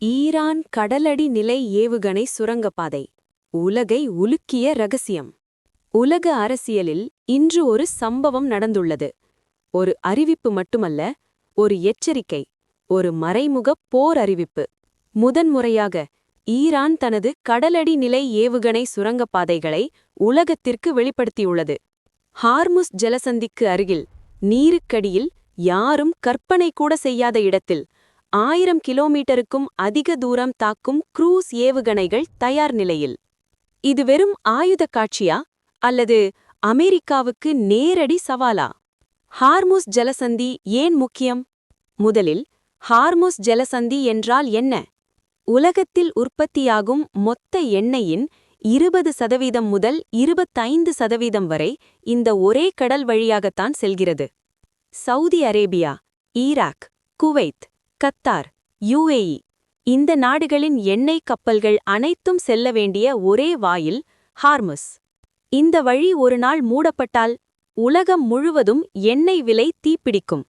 Iran கடலடி நிலை ஏவுகணை சுரங்கப்பாதை உலகை உலுக்கிய ரகசியம். உலக அரசியலில் இன்று ஒரு சம்பவம் நடந்துள்ளது. ஒரு அறிவிப்பு மட்டுமல்ல, ஒரு எச்சரிக்கை, ஒரு மறைமுக போர் அறிவிப்பு. முதன்முறையாக ஈரான் தனது கடலடி நிலை ஏவுகணை சுரங்கப்பாதைகளை உலகத்திற்கு வெளிப்படுத்தியுள்ளது. ஹார்முஸ் ஜலசந்திக்கு அருகில், நீருக்கடியில், யாரும் கற்பனை கூட செய்யாத இடத்தில் 1000 கிலோமீட்டருக்கும் அதிக தூரம் தாக்கும் குரூஸ் ஏவுகணைகள் தயார் நிலையில். இது வெறும் ஆயுதக் காட்சியா அல்லது அமெரிக்காவுக்கு நேரடி சவாலா? ஹார்முஸ் ஜலசந்தி ஏன் முக்கியம்? முதலில், ஹார்முஸ் ஜலசந்தி என்றால் என்ன? உலகத்தில் உற்பத்தியாகும் மொத்த எண்ணெயின் 20% முதல் 25% வரை இந்த ஒரே கடல் வழியாகத்தான் செல்கிறது. Saudi Arabia, Iraq, Kuwait, Qatar, UAE இந்த நாடுகளின் எண்ணெய் கப்பல்கள் அனைத்தும் செல்ல வேண்டிய ஒரே வாயில் ஹார்முஸ். இந்த வழி ஒரு நாள் மூடப்பட்டால் உலகம் முழுவதும் எண்ணெய் விலை தீப்பிடிக்கும்.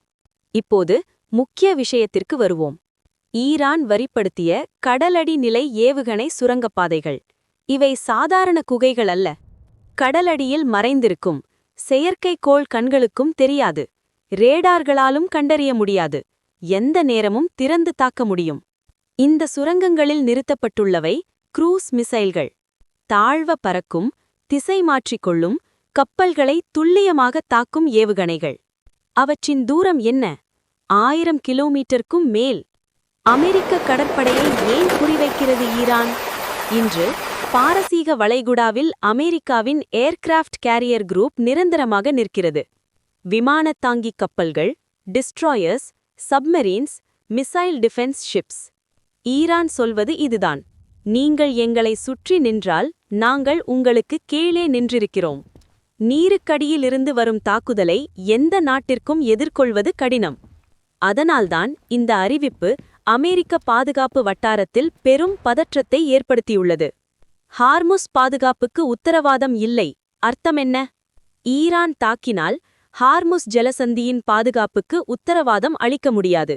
இப்போது முக்கிய விஷயத்திற்கு வருவோம். ஈரான் வரிப்படுத்திய கடலடி நிலை ஏவுகணை சுரங்கப்பாதைகள். இவை சாதாரண குகைகள் அல்ல. கடலடியில் மறைந்திருக்கும், செயற்கைக்கோள் கண்களுக்கும் தெரியாது, ரேடார்களாலும் கண்டறிய முடியாது, எந்த நேரமும் திறந்து தாக்க முடியும். இந்த சுரங்கங்களில் நிறுத்தப்பட்டுள்ளவை குரூஸ் மிசைல்கள். தாழ்வ பறக்கும், திசை மாற்றிக்கொள்ளும், கப்பல்களை துல்லியமாக தாக்கும் ஏவுகணைகள். அவற்றின் தூரம் என்ன? 1000 கிலோமீட்டருக்கும் மேல். அமெரிக்க கடற்படையை ஏன் குறிவைக்கிறது ஈரான்? இன்று பாரசீக வளைகுடாவில் அமெரிக்காவின் ஏர்கிராஃப்ட் கேரியர் குரூப் நிரந்தரமாக நிற்கிறது. விமானத்தாங்கிக் கப்பல்கள், destroyers, submarines, missile defence ships. Iran சொல்வது இதுதான்: நீங்கள் எங்களை சுற்றி நின்றால் நாங்கள் உங்களுக்கு கீழே நின்றிருக்கிறோம். நீருக்கடியிலிருந்து வரும் தாக்குதலை எந்த நாட்டிற்கும் எதிர்கொள்வது கடினம். அதனால்தான் இந்த அறிவிப்பு அமெரிக்க பாதுகாப்பு வட்டாரத்தில் பெரும் பதற்றத்தை ஏற்படுத்தியுள்ளது. ஹார்முஸ் பாதுகாப்புக்கு உத்தரவாதம் இல்லை அர்த்தம் என்ன? ஈரான் தாக்கினால் ஹார்முஸ் ஜலசந்தியின் பாதுகாப்புக்கு உத்தரவாதம் அளிக்க முடியாது.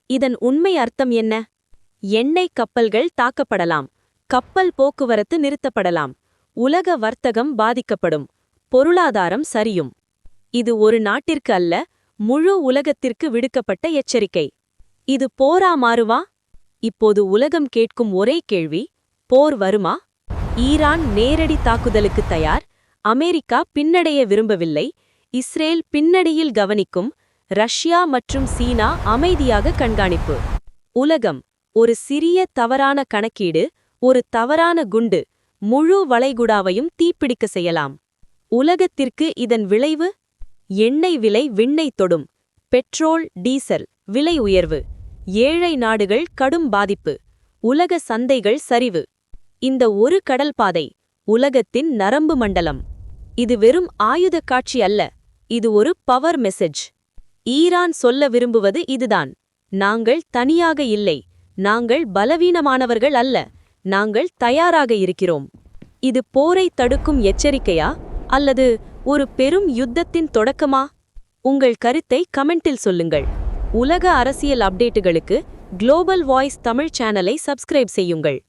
இதன் உண்மை அர்த்தம் என்ன? எண்ணெய் கப்பல்கள் தாக்கப்படலாம், கப்பல் போக்குவரத்து நிறுத்தப்படலாம், உலக வர்த்தகம் பாதிக்கப்படும், பொருளாதாரம் சரியும். இது ஒரு நாட்டிற்கு அல்ல, முழு உலகத்திற்கு விடுக்கப்பட்ட எச்சரிக்கை. இது போரா மாறுவா? இப்போது உலகம் கேட்கும் ஒரே கேள்வி: போர் வருமா? ஈரான் நேரடி தாக்குதலுக்கு தயார். அமெரிக்கா பின்னடைய விரும்பவில்லை. இஸ்ரேல் பின்னடியில் கவனிக்கும். ரஷ்யா மற்றும் சீனா அமைதியாக கண்காணிப்பு. உலகம் ஒரு சிறிய தவறான கணக்கீடு, ஒரு தவறான குண்டு முழு வளைகுடாவையும் தீப்பிடிக்க செய்யலாம். உலகத்திற்கு இதன் விளைவு? எண்ணெய் விலை விண்ணை தொடும். பெட்ரோல், டீசல் விலை உயர்வு. ஏழை நாடுகள் கடும் பாதிப்பு. உலக சந்தைகள் சரிவு. இந்த ஒரு கடல் பாதை உலகத்தின் நரம்பு மண்டலம். இது வெறும் ஆயுதக் காட்சி அல்ல, இது ஒரு பவர் மெசேஜ். ஈரான் சொல்ல விரும்புவது இதுதான்: நாங்கள் தனியாக இல்லை, நாங்கள் பலவீனமானவர்கள் அல்ல, நாங்கள் தயாராக இருக்கிறோம். இது போரை தடுக்கும் எச்சரிக்கையா அல்லது ஒரு பெரும் யுத்தத்தின் தொடக்கமா? உங்கள் கருத்தை கமெண்டில் சொல்லுங்கள். உலக அரசியல் அப்டேட்டுகளுக்கு குளோபல் வாய்ஸ் தமிழ் சேனலை சப்ஸ்கிரைப் செய்யுங்கள்.